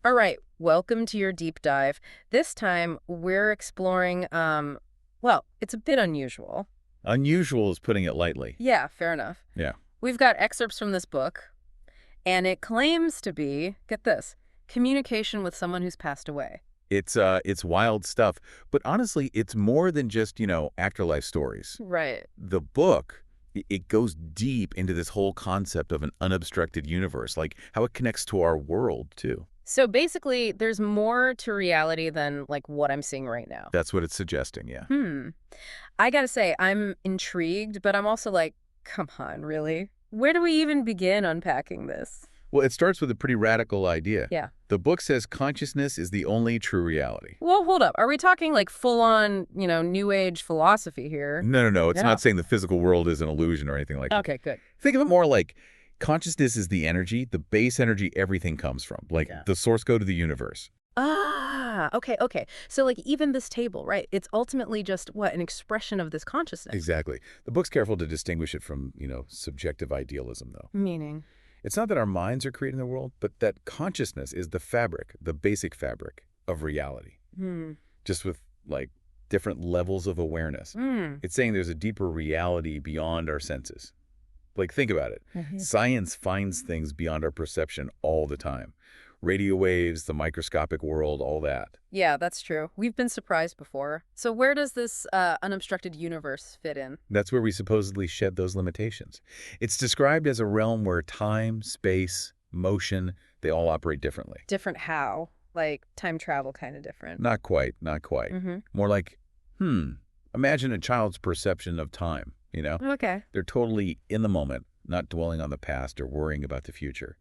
All right, welcome to your deep dive. This time we're exploring, well, it's a bit unusual. Unusual is putting it lightly. Yeah, fair enough. Yeah. We've got excerpts from this book, and it claims to be, get this, communication with someone who's passed away. It's wild stuff. But honestly, it's more than just, afterlife stories. Right. The book, it goes deep into this whole concept of an unobstructed universe, like how it connects to our world, too. So basically, there's more to reality than, like, what I'm seeing right now. That's what it's suggesting, yeah. I gotta say, I'm intrigued, but I'm also like, come on, really? Where do we even begin unpacking this? Well, it starts with a pretty radical idea. Yeah. The book says consciousness is the only true reality. Well, hold up. Are we talking like full-on, New Age philosophy here? No. It's Yeah. not saying the physical world is an illusion or anything like that. Okay, good. Think of it more like consciousness is the energy, the base energy everything comes from, like Yeah. the source code of the universe. Okay. So like even this table, right? It's ultimately just what, an expression of this consciousness. Exactly. The book's careful to distinguish it from, subjective idealism, though. Meaning? It's not that our minds are creating the world, but that consciousness is the fabric, the basic fabric of reality, just with, like, different levels of awareness. It's saying there's a deeper reality beyond our senses. Like, think about it. Science finds things beyond our perception all the time. Radio waves, the microscopic world, all that. Yeah, that's true. We've been surprised before. So where does this unobstructed universe fit in? That's where we supposedly shed those limitations. It's described as a realm where time, space, motion, they all operate differently. Different how? Like time travel kind of different. Not quite. More like, imagine a child's perception of time, Okay. They're totally in the moment, not dwelling on the past or worrying about the future.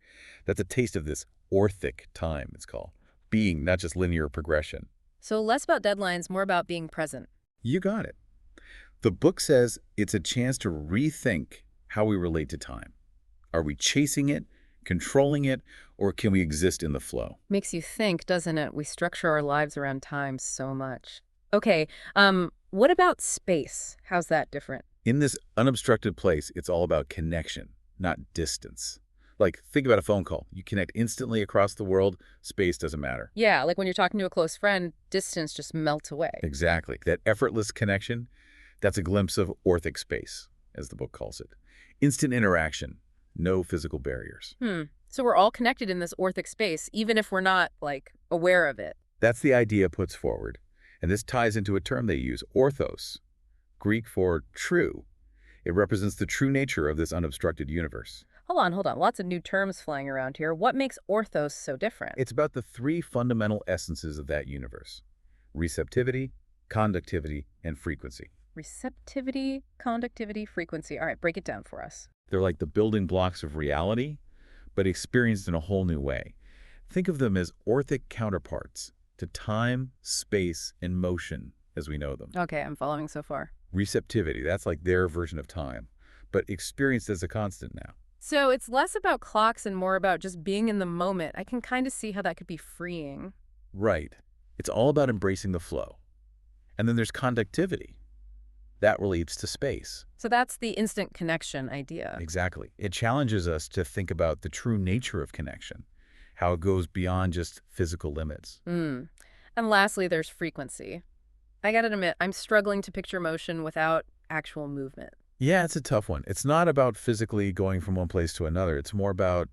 That's a taste of this orthic time, it's called. Being, not just linear progression. So less about deadlines, more about being present. You got it. The book says it's a chance to rethink how we relate to time. Are we chasing it, controlling it, or can we exist in the flow? Makes you think, doesn't it? We structure our lives around time so much. Okay, what about space? How's that different? In this unobstructed place, it's all about connection, not distance. Like, think about a phone call. You connect instantly across the world, space doesn't matter. Yeah, like when you're talking to a close friend, distance just melts away. Exactly. That effortless connection, that's a glimpse of orthic space, as the book calls it. Instant interaction, no physical barriers. So we're all connected in this orthic space, even if we're not, like, aware of it. That's the idea puts forward. And this ties into a term they use, orthos, Greek for true. It represents the true nature of this unobstructed universe. Hold on. Lots of new terms flying around here. What makes orthos so different? It's about the three fundamental essences of that universe: receptivity, conductivity, and frequency. Receptivity, conductivity, frequency. All right, break it down for us. They're like the building blocks of reality, but experienced in a whole new way. Think of them as orthic counterparts to time, space, and motion as we know them. Okay, I'm following so far. Receptivity, that's like their version of time, but experienced as a constant now. So it's less about clocks and more about just being in the moment. I can kind of see how that could be freeing. Right. It's all about embracing the flow. And then there's conductivity. That relates to space. So that's the instant connection idea. Exactly. It challenges us to think about the true nature of connection, how it goes beyond just physical limits. And lastly, there's frequency. I gotta admit, I'm struggling to picture motion without actual movement. Yeah, it's a tough one. It's not about physically going from one place to another. It's more about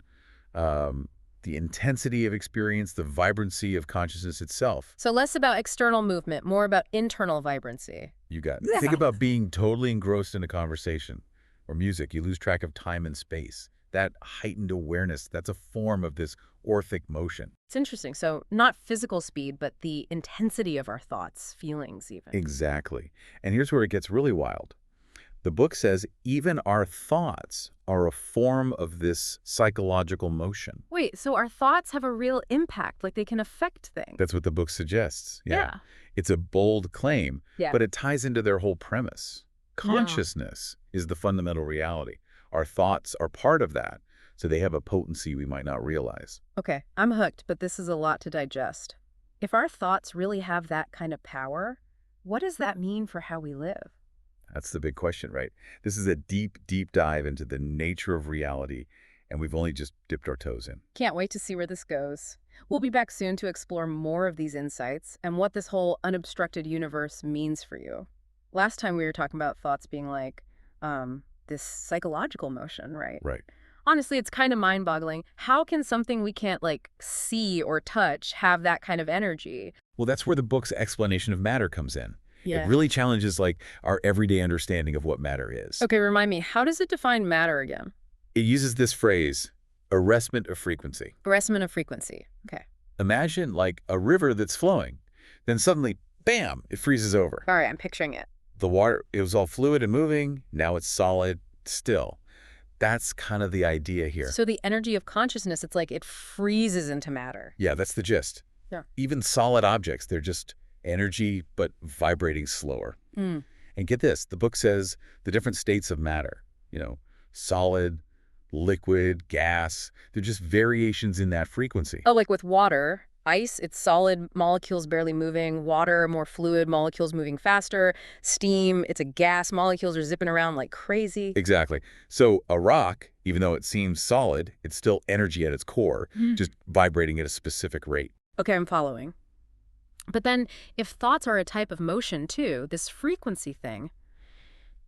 the intensity of experience, the vibrancy of consciousness itself. So less about external movement, more about internal vibrancy. You got it. Think about being totally engrossed in a conversation or music. You lose track of time and space. That heightened awareness, that's a form of this orthic motion. It's interesting. So not physical speed, but the intensity of our thoughts, feelings even. Exactly. And here's where it gets really wild. The book says even our thoughts are a form of this psychological motion. Wait, so our thoughts have a real impact, like they can affect things. That's what the book suggests. Yeah. It's a bold claim, Yeah. but it ties into their whole premise. Consciousness is the fundamental reality. Our thoughts are part of that, so they have a potency we might not realize. Okay, I'm hooked, but this is a lot to digest. If our thoughts really have that kind of power, what does that mean for how we live? That's the big question, right? This is a deep, deep dive into the nature of reality, and we've only just dipped our toes in. Can't wait to see where this goes. We'll be back soon to explore more of these insights and what this whole unobstructed universe means for you. Last time we were talking about thoughts being like this psychological motion, right? Right. Honestly, it's kind of mind-boggling. How can something we can't, like, see or touch have that kind of energy? Well, that's where the book's explanation of matter comes in. It Yeah. really challenges like our everyday understanding of what matter is. Okay, remind me, how does it define matter again? It uses this phrase, arrestment of frequency. Arrestment of frequency. Okay. Imagine like a river that's flowing, then suddenly, bam, it freezes over. All right, I'm picturing it. The water, it was all fluid and moving, now it's solid, still. That's kind of the idea here. So the energy of consciousness, it's like it freezes into matter. Yeah, that's the gist. Yeah. Even solid objects, they're just energy, but vibrating slower. Mm. And get this, the book says the different states of matter, solid, liquid, gas, they're just variations in that frequency. Oh, like with water, ice, it's solid, molecules barely moving. Water, more fluid, molecules moving faster. Steam, it's a gas, molecules are zipping around like crazy. Exactly. So a rock, even though it seems solid, it's still energy at its core, just vibrating at a specific rate. Okay, I'm following. But then, if thoughts are a type of motion too, this frequency thing,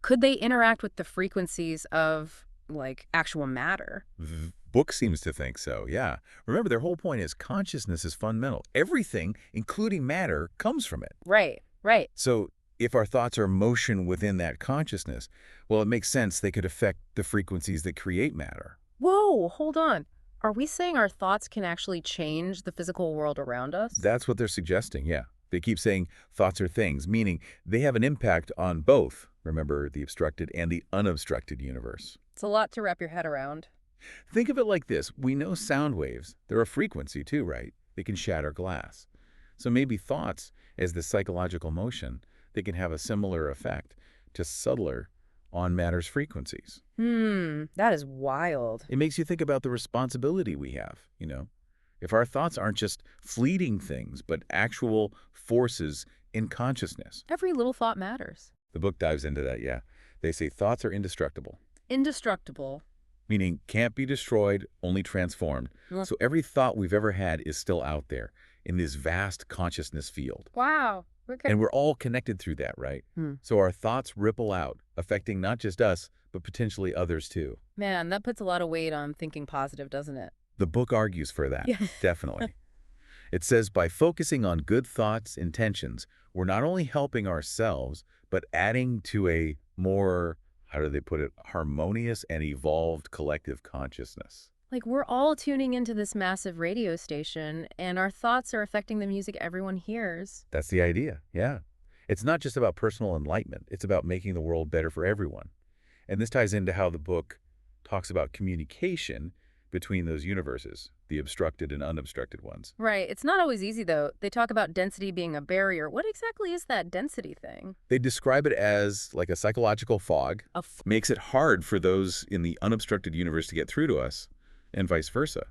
could they interact with the frequencies of, like, actual matter? The book seems to think so, yeah. Remember, their whole point is consciousness is fundamental. Everything, including matter, comes from it. Right, right. So if our thoughts are motion within that consciousness, well, it makes sense they could affect the frequencies that create matter. Whoa, hold on. Are we saying our thoughts can actually change the physical world around us? That's what they're suggesting, yeah. They keep saying thoughts are things, meaning they have an impact on both, remember, the obstructed and the unobstructed universe. It's a lot to wrap your head around. Think of it like this. We know sound waves. They're a frequency too, right? They can shatter glass. So maybe thoughts, as the psychological motion, they can have a similar effect, just subtler, on matter's frequencies. That is wild. It makes you think about the responsibility we have, If our thoughts aren't just fleeting things, but actual forces in consciousness. Every little thought matters. The book dives into that, yeah. They say thoughts are indestructible, Indestructible. meaning can't be destroyed, only transformed. Ugh. So every thought we've ever had is still out there in this vast consciousness field. Wow. Okay. And we're all connected through that, right? So our thoughts ripple out, affecting not just us, but potentially others too. Man, that puts a lot of weight on thinking positive, doesn't it? The book argues for that, Yeah. definitely. It says by focusing on good thoughts, intentions, we're not only helping ourselves, but adding to a more, how do they put it, harmonious and evolved collective consciousness. Like, we're all tuning into this massive radio station, and our thoughts are affecting the music everyone hears. That's the idea, yeah. It's not just about personal enlightenment. It's about making the world better for everyone. And this ties into how the book talks about communication between those universes, the obstructed and unobstructed ones. Right. It's not always easy, though. They talk about density being a barrier. What exactly is that density thing? They describe it as like a psychological fog, makes it hard for those in the unobstructed universe to get through to us, and vice versa.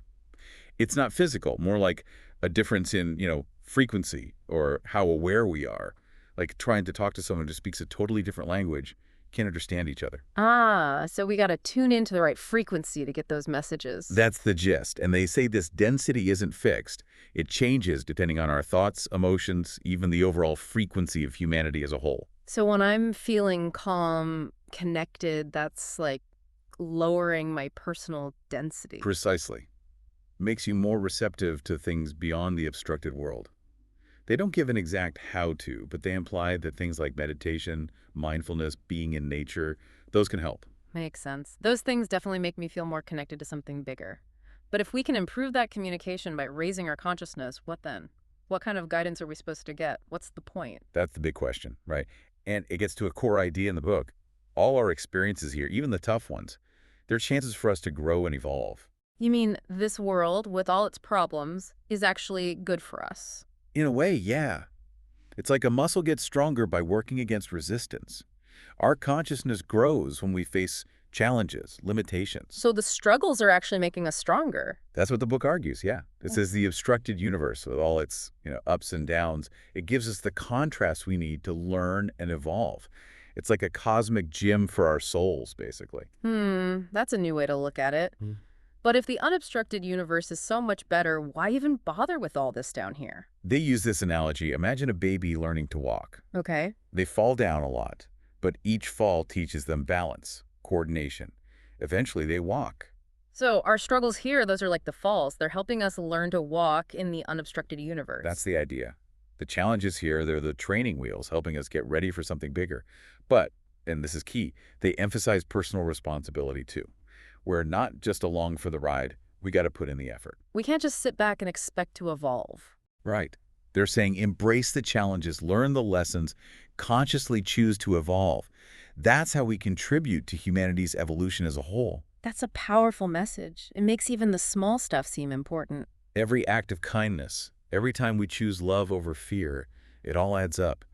It's not physical, more like a difference in, frequency or how aware we are. Like trying to talk to someone who speaks a totally different language, can't understand each other. Ah, so we got to tune into the right frequency to get those messages. That's the gist. And they say this density isn't fixed. It changes depending on our thoughts, emotions, even the overall frequency of humanity as a whole. So when I'm feeling calm, connected, that's like lowering my personal density. Precisely. Makes you more receptive to things beyond the obstructed world. They don't give an exact how-to, but they imply that things like meditation, mindfulness, being in nature, those can help. Makes sense. Those things definitely make me feel more connected to something bigger. But if we can improve that communication by raising our consciousness, what then? What kind of guidance are we supposed to get? What's the point? That's the big question, right? And it gets to a core idea in the book. All our experiences here, even the tough ones, they're chances for us to grow and evolve. You mean this world, with all its problems, is actually good for us? In a way, yeah. It's like a muscle gets stronger by working against resistance. Our consciousness grows when we face challenges, limitations. So the struggles are actually making us stronger. That's what the book argues, yeah. It says the obstructed universe with all its ups and downs, it gives us the contrast we need to learn and evolve. It's like a cosmic gym for our souls, basically. That's a new way to look at it. But if the unobstructed universe is so much better, why even bother with all this down here? They use this analogy. Imagine a baby learning to walk. Okay. They fall down a lot, but each fall teaches them balance, coordination. Eventually, they walk. So our struggles here, those are like the falls. They're helping us learn to walk in the unobstructed That's universe. the idea. The challenges here, they're the training wheels helping us get ready for something bigger. But, and this is key, they emphasize personal responsibility too. We're not just along for the ride, we got to put in the effort. We can't just sit back and expect to evolve. Right. They're saying embrace the challenges, learn the lessons, consciously choose to evolve. That's how we contribute to humanity's evolution as a whole. That's a powerful message. It makes even the small stuff seem important. Every act of kindness, every time we choose love over fear, it all adds up.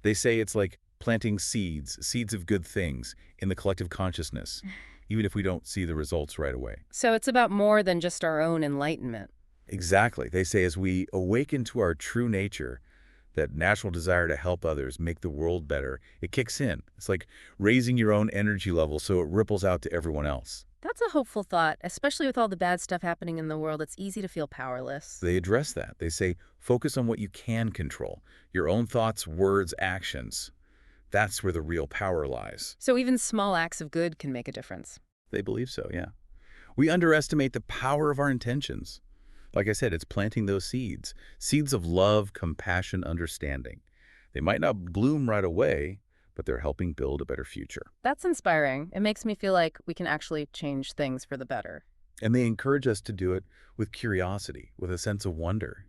They say it's like planting seeds, seeds of good things, in the collective consciousness, even if we don't see the results right away. So it's about more than just our own enlightenment. Exactly. They say as we awaken to our true nature, that natural desire to help others, make the world better, it kicks in. It's like raising your own energy level so it ripples out to everyone else. That's a hopeful thought, especially with all the bad stuff happening in the world. It's easy to feel powerless. They address that. They say, focus on what you can control, your own thoughts, words, actions. That's where the real power lies. So even small acts of good can make a difference. They believe so, yeah. We underestimate the power of our intentions. Like I said, it's planting those seeds, seeds of love, compassion, understanding. They might not bloom right away, but they're helping build a better future. That's inspiring. It makes me feel like we can actually change things for the better. And they encourage us to do it with curiosity, with a sense of wonder,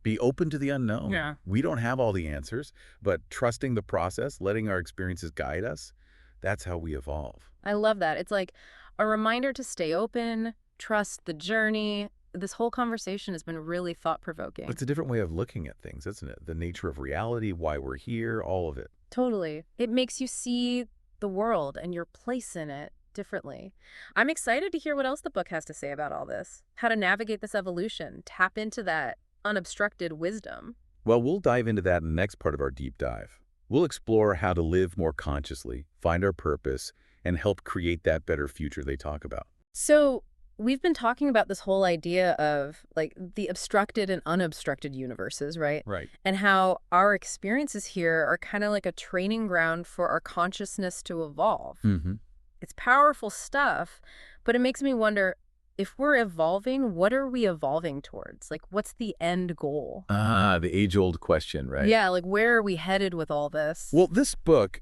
Be open to the unknown. Yeah. We don't have all the answers, but trusting the process, letting our experiences guide us, that's how we evolve. I love that. It's like a reminder to stay open, trust the journey. This whole conversation has been really thought-provoking. It's a different way of looking at things, isn't it? The nature of reality, why we're here, all of it. Totally. It makes you see the world and your place in it differently. I'm excited to hear what else the book has to say about all this, how to navigate this evolution, tap into that unobstructed wisdom. Well, we'll dive into that in the next part of our deep dive. We'll explore how to live more consciously, find our purpose, and help create that better future they talk about. So we've been talking about this whole idea of like the obstructed and unobstructed universes, right? Right. And how our experiences here are kind of like a training ground for our consciousness to evolve. Mm-hmm. It's powerful stuff, but it makes me wonder, if we're evolving, what are we evolving towards? Like, what's the end goal? The age-old question, right? Yeah, like where are we headed with all this? Well, this book,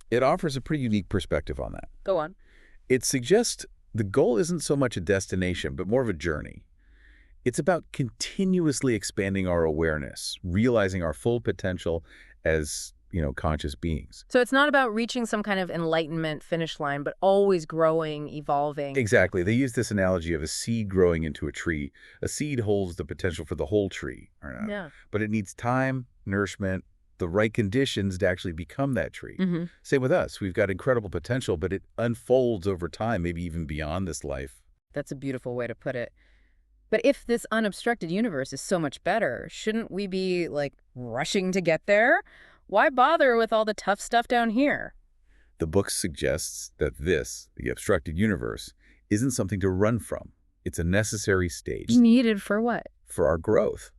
it offers a pretty unique perspective on that. Go on. It suggests the goal isn't so much a destination, but more of a journey. It's about continuously expanding our awareness, realizing our full potential as, conscious beings. So it's not about reaching some kind of enlightenment finish line, but always growing, evolving. Exactly. They use this analogy of a seed growing into a tree. A seed holds the potential for the whole tree, Yeah. but it needs time, nourishment, the right conditions to actually become that tree. Mm-hmm. Same with us. We've got incredible potential, but it unfolds over time, maybe even beyond this life. That's a beautiful way to put it. But if this unobstructed universe is so much better, shouldn't we be, like, rushing to get there? Why bother with all the tough stuff down here? The book suggests that this, the obstructed universe, isn't something to run from. It's a necessary stage. Needed for what? For our growth.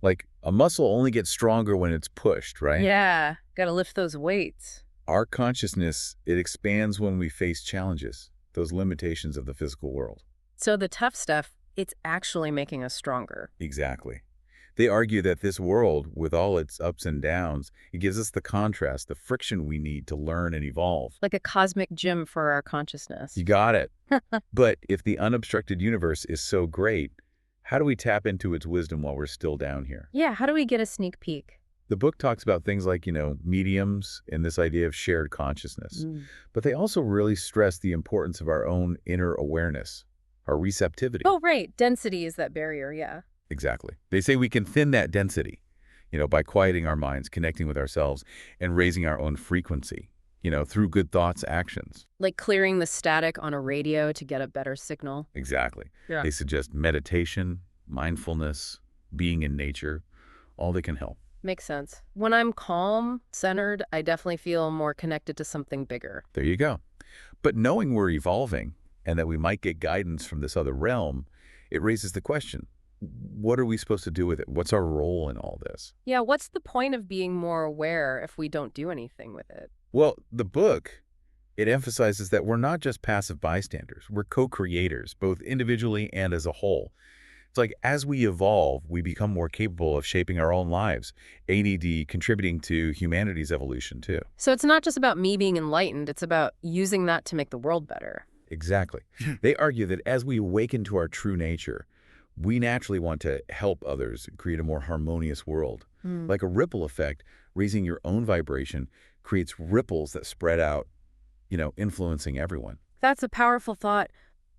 Like, a muscle only gets stronger when it's pushed, right? Yeah, gotta lift those weights. Our consciousness, it expands when we face challenges, those limitations of the physical world. So the tough stuff, it's actually making us stronger. Exactly. They argue that this world, with all its ups and downs, it gives us the contrast, the friction we need to learn and evolve. Like a cosmic gym for our consciousness. You got it. But if the unobstructed universe is so great, how do we tap into its wisdom while we're still down here? Yeah, how do we get a sneak peek? The book talks about things like, mediums and this idea of shared consciousness. But they also really stress the importance of our own inner awareness, our receptivity. Oh, right. Density is that barrier, yeah. Exactly. They say we can thin that density, by quieting our minds, connecting with ourselves, and raising our own frequency, through good thoughts, actions. Like clearing the static on a radio to get a better signal. Exactly. Yeah. They suggest meditation, mindfulness, being in nature, all that can help. Makes sense. When I'm calm, centered, I definitely feel more connected to something bigger. There you go. But knowing we're evolving, and that we might get guidance from this other realm, it raises the question, what are we supposed to do with it? What's our role in all this? Yeah, what's the point of being more aware if we don't do anything with it? Well, the book, it emphasizes that we're not just passive bystanders. We're co-creators, both individually and as a whole. It's like as we evolve, we become more capable of shaping our own lives, ADD contributing to humanity's evolution too. So it's not just about me being enlightened, it's about using that to make the world better. Exactly. They argue that as we awaken to our true nature, we naturally want to help others create a more harmonious world. Hmm. Like a ripple effect, raising your own vibration creates ripples that spread out, influencing everyone. That's a powerful thought,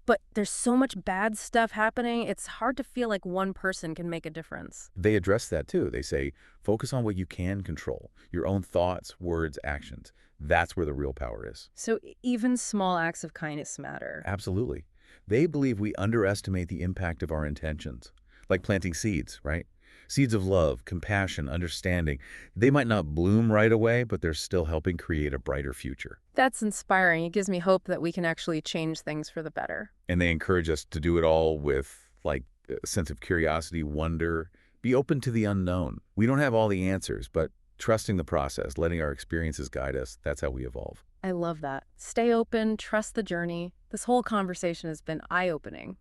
but there's so much bad stuff happening, it's hard to feel like one person can make a difference. They address that too. They say, focus on what you can control, your own thoughts, words, actions. That's where the real power is. So even small acts of kindness matter. Absolutely. They believe we underestimate the impact of our intentions, like planting seeds, right? Seeds of love, compassion, understanding. They might not bloom right away, but they're still helping create a brighter future. That's inspiring. It gives me hope that we can actually change things for the better. And they encourage us to do it all with, like, a sense of curiosity, wonder, be open to the unknown. We don't have all the answers, but trusting the process, letting our experiences guide us, that's how we evolve. I love that. Stay open, trust the journey. This whole conversation has been eye-opening.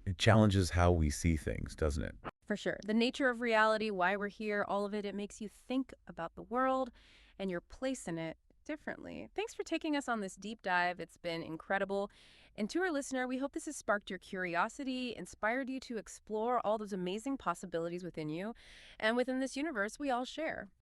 It challenges how we see things, doesn't it? For sure. The nature of reality, why we're here, all of it, it makes you think about the world and your place in it differently. Thanks for taking us on this deep dive. It's been incredible. And to our listener, we hope this has sparked your curiosity, inspired you to explore all those amazing possibilities within you and within this universe we all share.